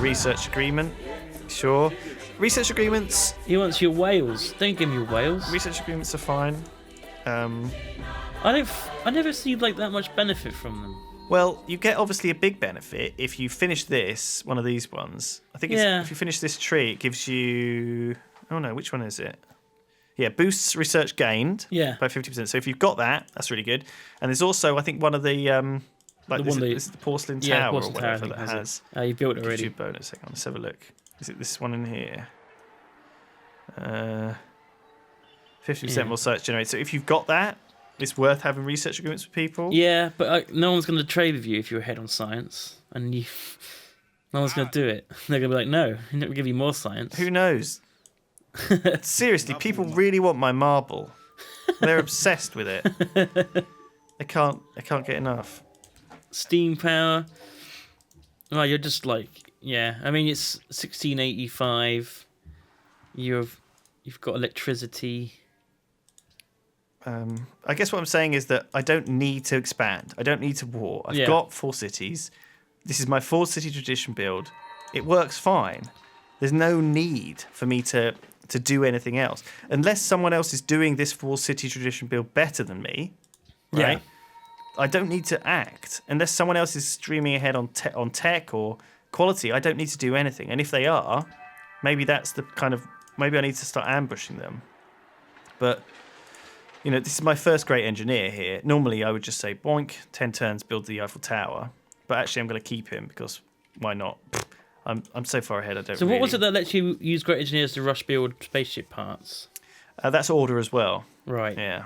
research agreement. Sure. Research agreements. He wants your whales. Don't give me your whales. Research agreements are fine. I never see like that much benefit from them. Well, you get obviously a big benefit if you finish one of these ones. I think if you finish this tree, it gives you. Oh no, which one is it? Yeah, boosts research gained by 50%. So if you've got that, that's really good. And there's also, I think, one of the this is the porcelain tower or whatever that has. You built it already. You bonus. Hang on, let's have a look. Is it this one in here? 50% more search generated. So if you've got that, it's worth having research agreements with people. Yeah, but no one's going to trade with you if you're ahead on science, and no one's going to do it. They're going to be like, no, I'm not going to give you more science. Who knows? Seriously, people really want my marble. They're obsessed with it. They can't get enough. Steam power. Well, you're just like, yeah. I mean, it's 1685. You've got electricity. I guess what I'm saying is that I don't need to expand. I don't need to war. I've got 4 cities. This is my 4-city tradition build. It works fine. There's no need for me to do anything else. Unless someone else is doing this 4-city tradition build better than me, right? Yeah. I don't need to act. Unless someone else is streaming ahead on tech or quality, I don't need to do anything. And if they are, maybe that's the kind of... Maybe I need to start ambushing them. But, you know, this is my first great engineer here. Normally I would just say, boink, 10 turns, build the Eiffel Tower. But actually I'm going to keep him because why not? I'm so far ahead. I don't. So what was it that lets you use great engineers to rush build spaceship parts? That's order as well. Right. Yeah.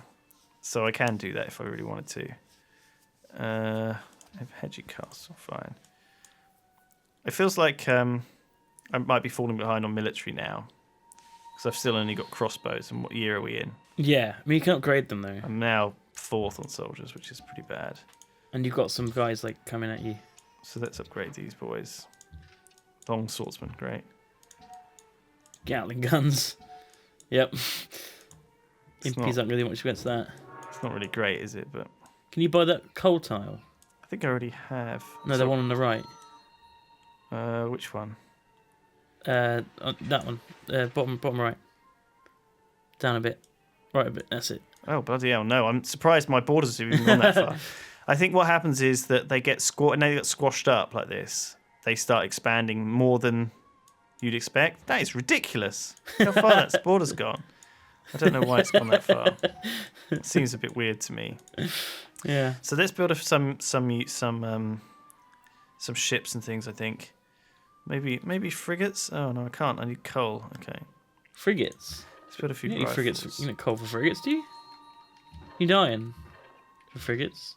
So I can do that if I really wanted to. Hedging castle, fine. It feels like I might be falling behind on military now because I've still only got crossbows. And what year are we in? Yeah, I mean you can upgrade them though. I'm now 4th on soldiers, which is pretty bad. And you've got some guys like coming at you. So let's upgrade these boys. Long swordsman, great. Gatling guns. Yep. Impies aren't really much against that. It's not really great, is it? But can you buy that coal tile? I think I already have. No, the one on the right. Which one? That one. Bottom right. Down a bit. Right a bit. That's it. Oh bloody hell! No, I'm surprised my borders have even gone that far. I think what happens is that they get squashed up like this. They start expanding more than you'd expect. That is ridiculous. How far that border's gone. I don't know why it's gone that far. It seems a bit weird to me. Yeah. So let's build some ships and things. I think maybe frigates. Oh no, I can't. I need coal. Okay. Frigates. Let's build a few. You need frigates. You need coal for frigates, do you? You dying for frigates?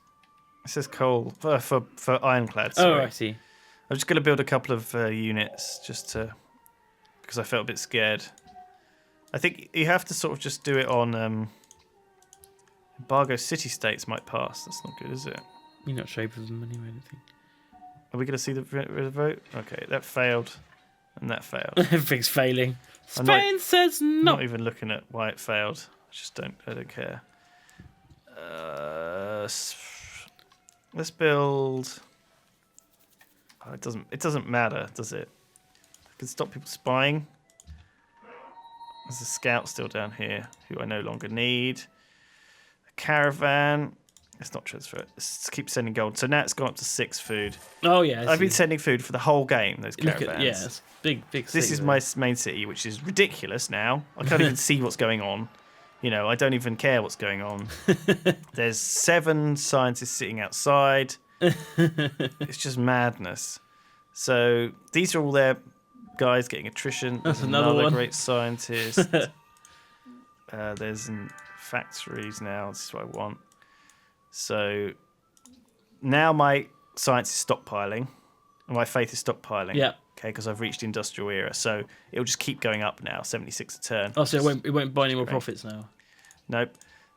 It says coal for ironclads. Sorry. Oh, I see. I'm just going to build a couple of units because I felt a bit scared. I think you have to sort of just do it on embargo city-states might pass. That's not good, is it? You're not shaping them anyway, I think. Are we going to see the vote? Okay, that failed and that failed. Everything's failing. Spain says no. I'm not even looking at why it failed. I don't care. Let's build... Oh, it doesn't matter, does it? I can stop people spying. There's a scout still down here who I no longer need. A caravan. Let's not transfer it. Let's keep sending gold. So now it's gone up to 6 food. Oh yeah, I've been sending food for the whole game. Those caravans. It's big. This is my main city, which is ridiculous now. I can't even see what's going on. You know, I don't even care what's going on. There's 7 scientists sitting outside. It's just madness. So these are all their guys getting attrition. That's another one. Great scientist. There's factories now. This is what I want. So now my science is stockpiling. And my faith is stockpiling. Yeah. Okay, because I've reached the industrial era. So it'll just keep going up now. 76 a turn. Oh, so it won't buy any more profits now. Nope.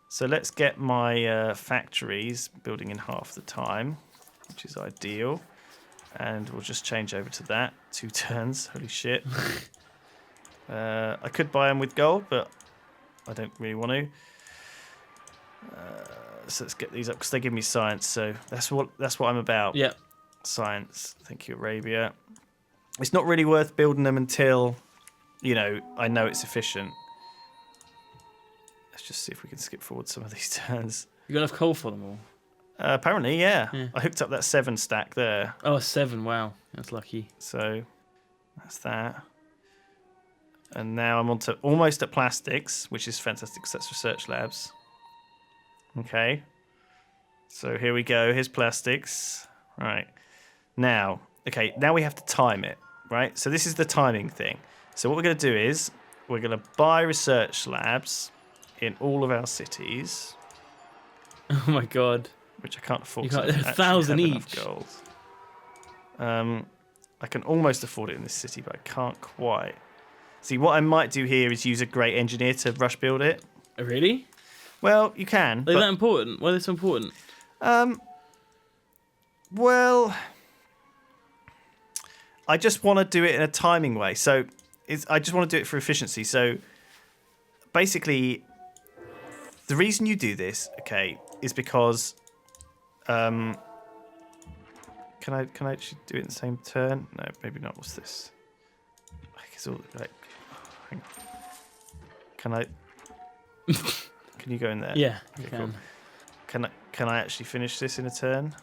So let's get my factories building in half the time, which is ideal. And we'll just change over to that. 2 turns. Holy shit. I could buy them with gold, but I don't really want to. So let's get these up because they give me science. So that's what I'm about. Yeah. Science. Thank you, Arabia. It's not really worth building them until, I know it's efficient. Let's just see if we can skip forward some of these turns. You got enough coal for them all? Apparently, yeah. I hooked up that 7 stack there. Oh, 7, wow. That's lucky. So, that's that. And now I'm almost at plastics, which is fantastic because that's research labs. Okay. So here we go. Here's plastics. Right. Now we have to time it, right? So this is the timing thing. So what we're going to do is we're going to buy research labs in all of our cities. Oh my god. Which I can't afford. You got 1,000 each. Gold. I can almost afford it in this city, but I can't quite. See, what I might do here is use a great engineer to rush build it. Oh, really? Well, you can. Are they that important? Why are they so important? Well, I just want to do it in a timing way. So I just want to do it for efficiency. So basically, the reason you do this, okay, is because can I actually do it in the same turn? No, maybe not. What's this? It's all like. Hang on. Can you go in there? Yeah, okay, you can. Cool. Can I actually finish this in a turn?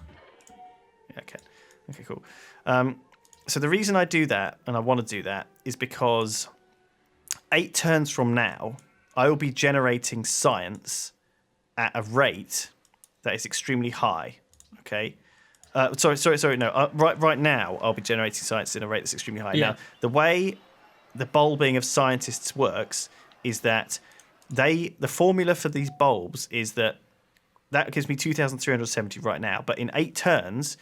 Yeah, I can. Okay, cool. So the reason I do that, and I want to do that, is because 8 turns from now, I will be generating science at a rate that is extremely high. Okay. Sorry. No. Right now, I'll be generating science in a rate that's extremely high. Yeah. Now, the way the bulbing of scientists works is that the formula for these bulbs is that gives me 2,370 right now, but in 8 turns.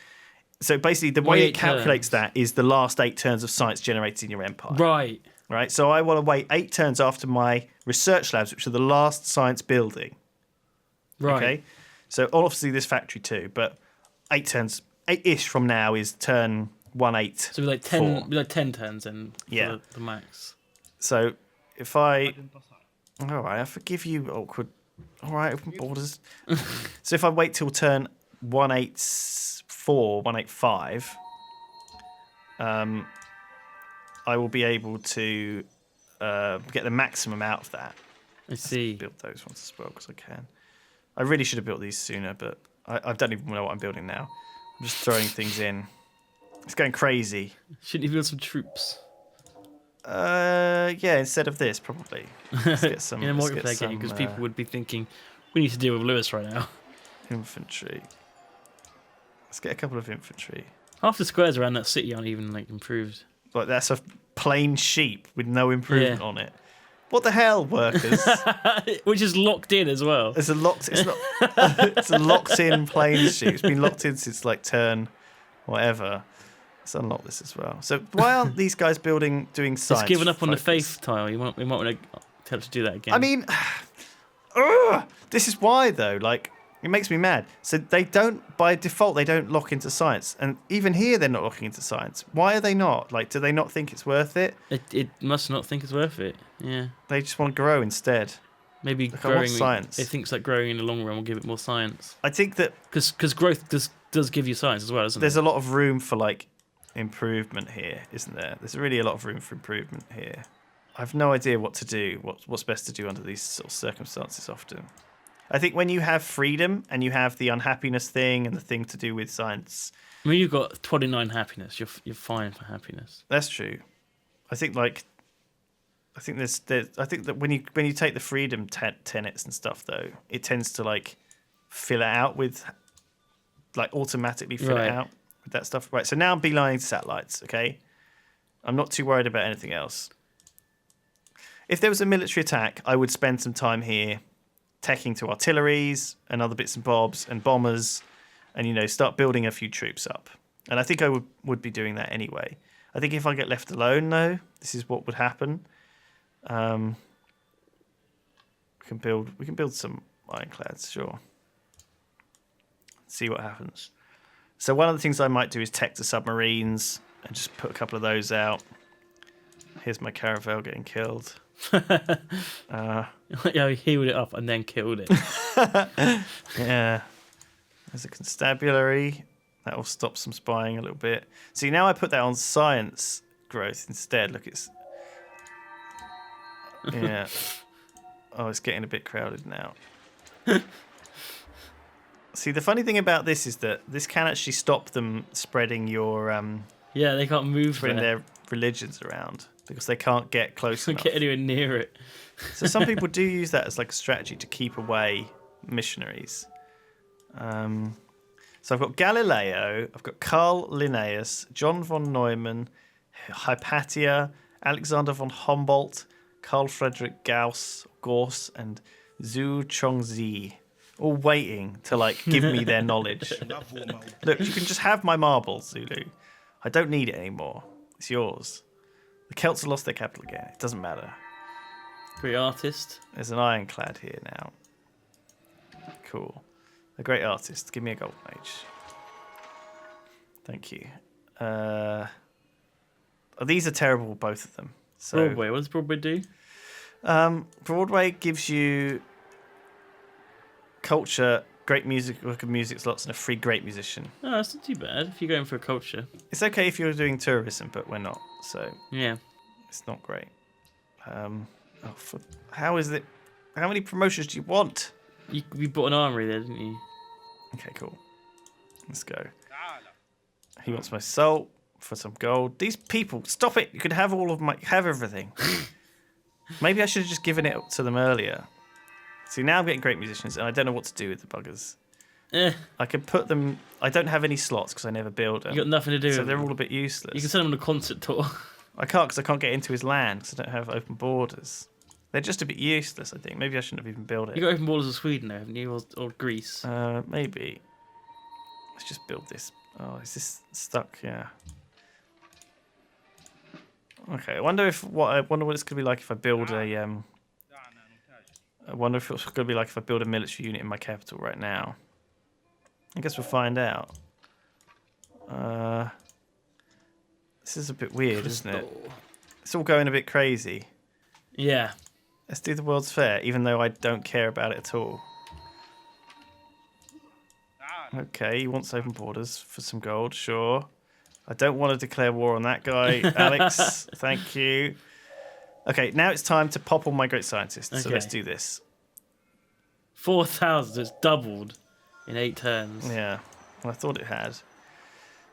So basically, the way it calculates that is the last 8 turns of science generated in your empire. Right. Right. So I want to wait 8 turns after my research labs, which are the last science building. Right. Okay. So obviously this factory too, but 8 turns, 8-ish from now is turn 1/8. So we're like 10. We're like 10 turns then. Yeah. For the max. So if all right, I forgive you, awkward. All right, open borders. So if I wait till turn 1/84, 1/85, I will be able to get the maximum out of that. I see. Build those ones as well because I can. I really should have built these sooner, but I don't even know what I'm building now. I'm just throwing things in. It's going crazy. Shouldn't you build some troops? Yeah, instead of this, probably. Let's get some. In a multiplayer game, because people would be thinking, we need to deal with Lewis right now. Infantry. Let's get a couple of infantry. Half the squares around that city aren't even like improved. Like that's a plain sheep with no improvement on it. What the hell, workers? Which is locked in as well. It's a locked-in plain sheep. It's been locked in since like turn, whatever. Let's unlock this as well. So why aren't these guys doing science? It's given up on the faith tile. We might want to tell it to do that again. I mean, this is why though. Like, it makes me mad. So they don't, by default, they don't lock into science, and even here they're not locking into science. Why are they not? Like, do they not think it's worth it? It must not think it's worth it. Yeah. They just want to grow instead. Maybe Look, growing science. It thinks like growing in the long run will give it more science. I think that because growth does give you science as well, doesn't it? There's a lot of room for like improvement here, isn't there? There's really a lot of room for improvement here. I have no idea what to do. What's best to do under these sort of circumstances often. I think when you have freedom and you have the unhappiness thing and the thing to do with science. I mean, you've got 29 happiness. You're fine for happiness. That's true. I think that when you take the freedom tenets and stuff though, it tends to like fill it out with like automatically fill it out with that stuff. Right. So now I'm beelining to satellites. Okay. I'm not too worried about anything else. If there was a military attack, I would spend some time here teching to artilleries and other bits and bobs and bombers and, start building a few troops up. And I think I would be doing that anyway. I think if I get left alone, though, this is what would happen. We can build some ironclads, sure. See what happens. So one of the things I might do is tech the submarines and just put a couple of those out. Here's my caravel getting killed. Yeah, he healed it up and then killed it. Yeah. There's a constabulary. That will stop some spying a little bit. See, now I put that on science. growth instead. Look, it's yeah. Oh, it's getting a bit crowded now. See, the funny thing about this is that this can actually stop them spreading your Yeah, they can't move spreading there. their religions around because they can't get close enough. Get anywhere near it. So some people do use that as like a strategy to keep away missionaries. So I've got Galileo, I've got Carl Linnaeus, John von Neumann, Hypatia, Alexander von Humboldt, Carl Friedrich Gauss, and Zhu Chongzi, all waiting to like give me their knowledge. Look, you can just have my marbles, Zulu. I don't need it anymore. It's yours. The Celts have lost their capital again. It doesn't matter. Great artist. There's an ironclad here now. Cool. A great artist. Give me a gold mage. Thank you. These are terrible, both of them. So, Broadway. What does Broadway do? Broadway gives you culture, great music, work of music slots, and a free great musician. Oh, that's not too bad if you're going for a culture. It's okay if you're doing tourism, but we're not, so Yeah. it's not great. How is it? How many promotions do you want? You bought an armory there, didn't you? Okay, cool. Let's go. He wants my salt for some gold. These people, stop it! You could have have everything. Maybe I should have just given it to them earlier. See, now I'm getting great musicians, and I don't know what to do with the buggers. I could put them. I don't have any slots because I never build them. You got nothing to do. So with they're them. all a bit useless. You can send them on a concert tour. I can't because I can't get into his land because I don't have open borders. They're just a bit useless, I think. Maybe I shouldn't have even built it. You got open borders of Sweden, though, haven't you, or Greece? Maybe. Let's just build this. Oh, is this stuck? Yeah. Okay. I wonder what it's going to be like if I build a. I wonder if it's going to be like if I build a military unit in my capital right now. I guess we'll find out. This is a bit weird, isn't it? It's all going a bit crazy. Yeah. Let's do the World's Fair, even though I don't care about it at all. Okay, he wants open borders for some gold, sure. I don't want to declare war on that guy, Alex. Thank you. Okay, now it's time to pop all my great scientists, so Okay. let's do this. 4,000, it's doubled in 8 turns. Yeah, well, I thought it had.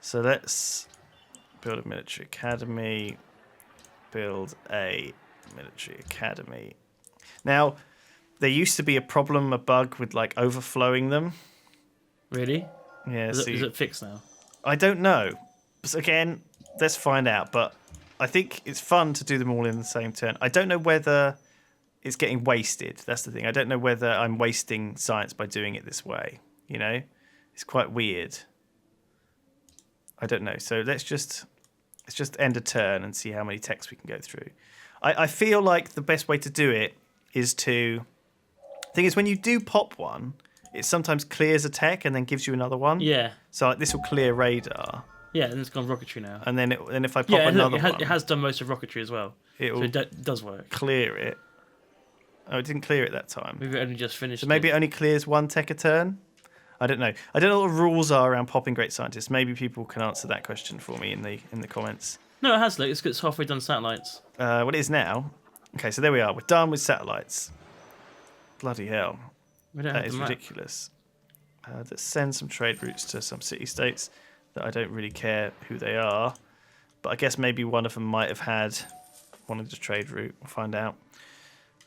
So let's build a military academy. Build a military academy. Now, there used to be a bug with like overflowing them. Really? Yeah, Is it fixed now? I don't know. So again, let's find out. But I think it's fun to do them all in the same turn. I don't know whether it's getting wasted. That's the thing. I don't know whether I'm wasting science by doing it this way. You know, it's quite weird. I don't know. So let's just end a turn and see how many texts we can go through. I feel like the best way to do it is to. The thing is, when you do pop one, it sometimes clears a tech and then gives you another one. Yeah. So like this will clear radar. Yeah, and it's gone rocketry now. And then if I pop another one, it has done most of rocketry as well. It'll So it does work. clear it. Oh, it didn't clear it that time. Maybe it only just finished. So maybe it only clears one tech a turn. I don't know. I don't know what the rules are around popping great scientists. Maybe people can answer that question for me in the comments. No, it has. Look, it's halfway done satellites. What it is now. Okay, so there we are. We're done with satellites. Bloody hell. We don't That have is the map. ridiculous. Let's send some trade routes to some city-states that I don't really care who they are. But I guess maybe one of them might have had one of the trade route. We'll find out.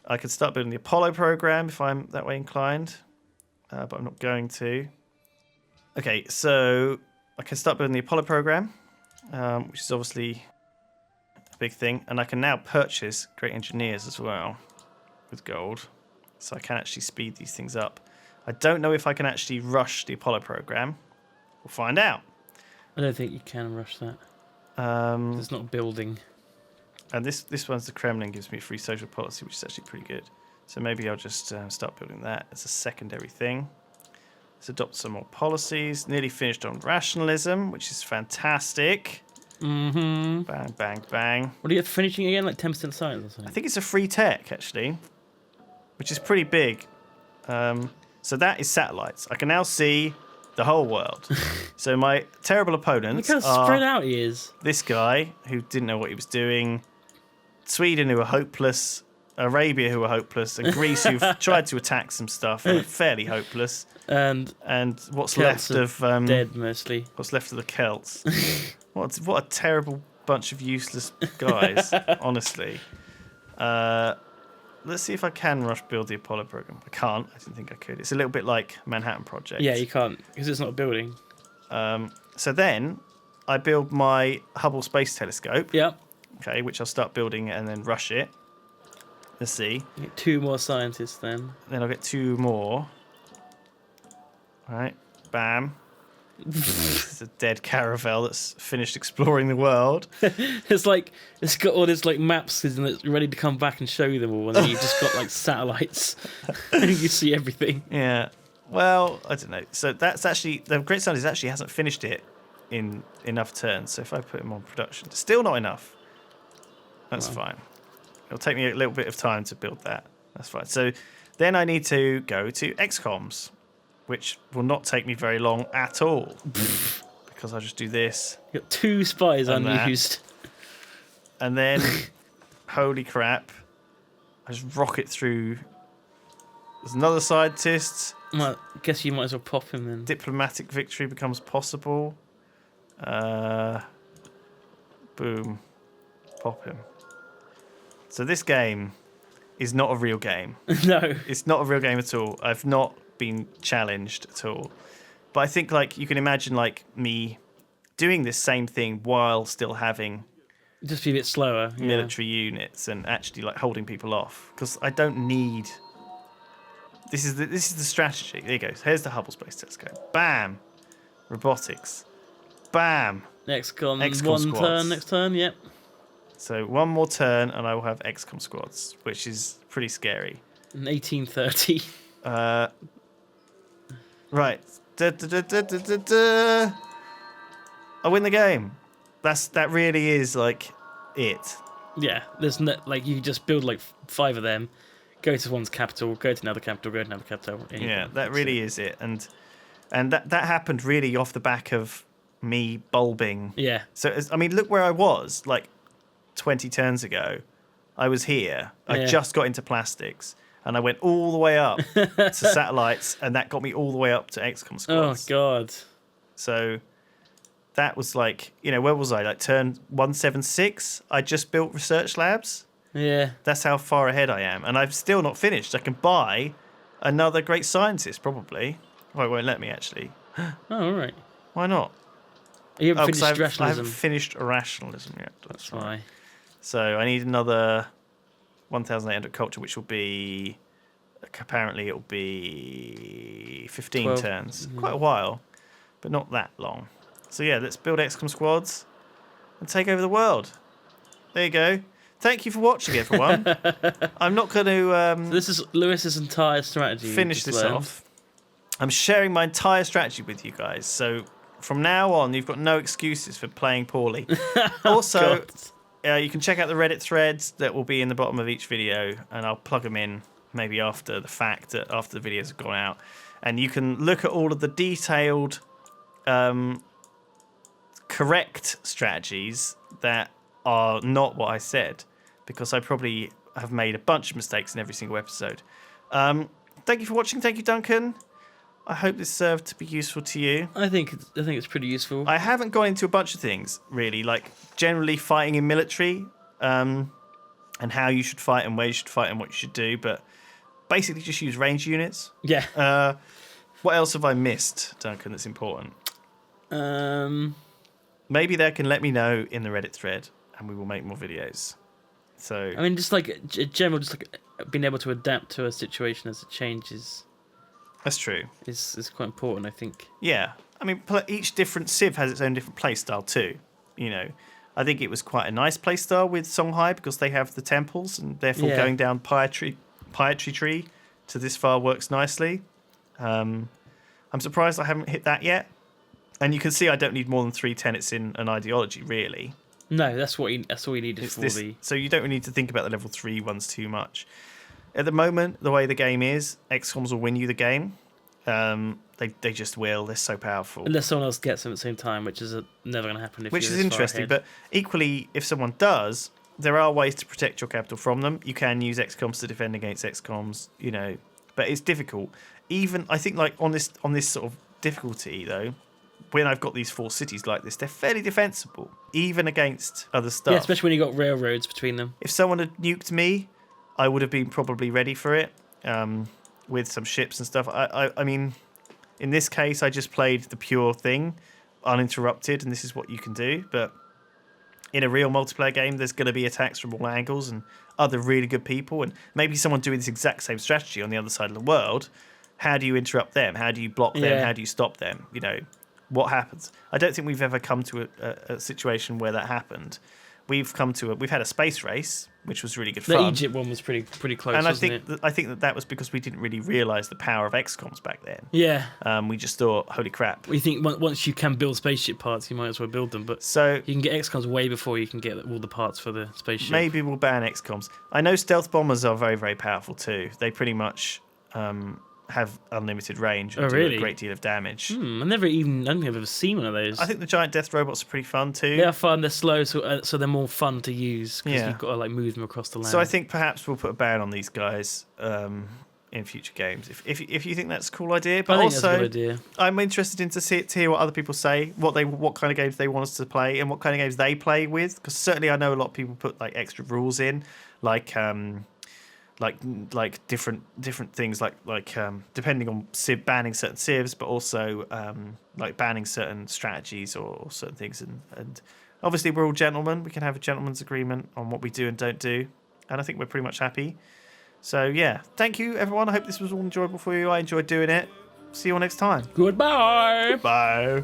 I could start building the Apollo program if I'm that way inclined. But I'm not going to. Okay, so I can start building the Apollo program, which is obviously a big thing. And I can now purchase great engineers as well with gold. So I can actually speed these things up. I don't know if I can actually rush the Apollo program. We'll find out. I don't think you can rush that. It's not building. And this one's the Kremlin, gives me free social policy, which is actually pretty good. So maybe I'll just start building that as a secondary thing. Let's adopt some more policies. Nearly finished on rationalism, which is fantastic. Mm-hmm. Bang, bang, bang. What are you finishing again? Like 10% science or something? I think it's a free tech, actually, which is pretty big. So that is satellites. I can now see the whole world. So my terrible opponents Look how spread out he is. This guy who didn't know what he was doing, Sweden who were hopeless, Arabia who were hopeless, and Greece who've tried to attack some stuff and are fairly hopeless. And what's Celts left of dead mostly. What's left of the Celts? What a terrible bunch of useless guys, honestly. Let's see if I can rush build the Apollo program. I can't. I didn't think I could. It's a little bit like Manhattan Project. Yeah, you can't because it's not a building. So then I build my Hubble Space Telescope. Yep. Okay, which I'll start building and then rush it. Let's see. You get 2 more scientists then. Then I'll get 2 more. All right. Bam. It's a dead caravel that's finished exploring the world. It's like it's got all these like maps and it's ready to come back and show you them all, and then you've just got like satellites and you see everything. Yeah. Well, I don't know. So that's actually the great scientist actually hasn't finished it in enough turns. So if I put him on production, still not enough. That's fine. It'll take me a little bit of time to build that. That's fine. So then I need to go to xcoms, which will not take me very long at all because I'll just do this. You got 2 spies unused. And then, holy crap, I just rocket through. There's another scientist. Well, I guess you might as well pop him then. Diplomatic victory becomes possible. Boom. Pop him. So this game is not a real game. No. It's not a real game at all. I've not been challenged at all. But I think like you can imagine like me doing this same thing while still having Just be a bit slower. military units and actually like holding people off because I don't need. This is the strategy. There you go. Here's the Hubble Space Telescope. Bam. Robotics. Bam. XCOM XCOM 1 squads. turn next turn. Yep. So 1 more turn and I will have XCOM squads, which is pretty scary. In 1830. Right. I win the game. That really is like it. Yeah. There's no, like you just build like 5 of them, go to one's capital, go to another capital, go to another capital. Yeah, that really is it. And that happened really off the back of me bulbing. Yeah. So I mean, look where I was like 20 turns ago. I was here. I just got into plastics. And I went all the way up to satellites, and that got me all the way up to XCOM squads. Oh, God. So that was like, where was I? Like turn 176? I just built research labs. Yeah. That's how far ahead I am. And I've still not finished. I can buy another great scientist, probably. Well, it won't let me, actually. Oh, all right. Why not? You haven't finished I rationalism. haven't finished rationalism yet. That's why. So I need another 1,800 culture, which will be, apparently it'll be 15 12. turns. Quite a while, but not that long. So yeah, let's build XCOM squads and take over the world. There you go. Thank you for watching, everyone. I'm not going to So this is Lewis's entire strategy. finish this off. I'm sharing my entire strategy with you guys. So from now on, you've got no excuses for playing poorly. Also, you can check out the Reddit threads that will be in the bottom of each video, and I'll plug them in maybe after the fact, after the videos have gone out. And you can look at all of the detailed, correct strategies that are not what I said, because I probably have made a bunch of mistakes in every single episode. Thank you for watching. Thank you, Duncan. I hope this served to be useful to you. I think it's pretty useful. I haven't gone into a bunch of things, really, like generally fighting in military, and how you should fight and where you should fight and what you should do, but basically just use range units. Yeah. What else have I missed, Duncan, that's important? Maybe they can let me know in the Reddit thread, and we will make more videos. So I mean, just like general, just like being able to adapt to a situation as it changes. That's true. Is quite important, I think. Yeah. I mean, each different Civ has its own different playstyle too. I think it was quite a nice playstyle with Songhai because they have the temples, and therefore going down Pietry Tree to this far works nicely. I'm surprised I haven't hit that yet. And you can see I don't need more than 3 tenets in an ideology, really. No, that's all you needed for the... So you don't really need to think about the level 3 ones too much. At the moment, the way the game is, XCOMs will win you the game. They just will. They're so powerful. Unless someone else gets them at the same time, which is never going to happen. Which is interesting, but equally, if someone does, there are ways to protect your capital from them. You can use xcoms to defend against xcoms, but it's difficult. Even I think like on this sort of difficulty though, when I've got these 4 cities like this, they're fairly defensible, even against other stuff. Yeah, especially when you got railroads between them. If someone had nuked me, I would have been probably ready for it, with some ships and stuff. I mean, in this case, I just played the pure thing, uninterrupted, and this is what you can do. But in a real multiplayer game, there's going to be attacks from all angles and other really good people, and maybe someone doing this exact same strategy on the other side of the world. How do you interrupt them? How do you block them? How do you stop them? What happens? I don't think we've ever come to a situation where that happened. We've had a space race, which was really good fun. The Egypt one was pretty close, and wasn't it? I think that was because we didn't really realise the power of xcoms back then. Yeah. We just thought, holy crap. We think once you can build spaceship parts, you might as well build them. But so you can get xcoms way before you can get all the parts for the spaceship. Maybe we'll ban xcoms. I know stealth bombers are very, very powerful too. They pretty much have unlimited range and do a great deal of damage. I don't think I've ever seen one of those. I think the giant death robots are pretty fun too. They are fun. They're slow, so they're more fun to use because you've got to move them across the land. So I think perhaps we'll put a ban on these guys in future games if you think that's a cool idea. But I think also, that's a good idea. I'm interested to hear what other people say, what kind of games they want us to play, and what kind of games they play with. Because certainly I know a lot of people put extra rules in, like different things like depending on banning certain civs, but also banning certain strategies or certain things, and obviously we're all gentlemen. We can have a gentleman's agreement on what we do and don't do, and I think we're pretty much happy. So yeah, thank you everyone. I hope this was all enjoyable for you. I enjoyed doing it. See you all next time. Goodbye. Bye.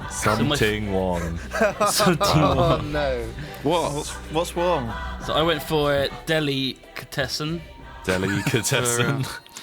Something wrong. Oh no. What's wrong? So I went for delicatessen. Delicatessen.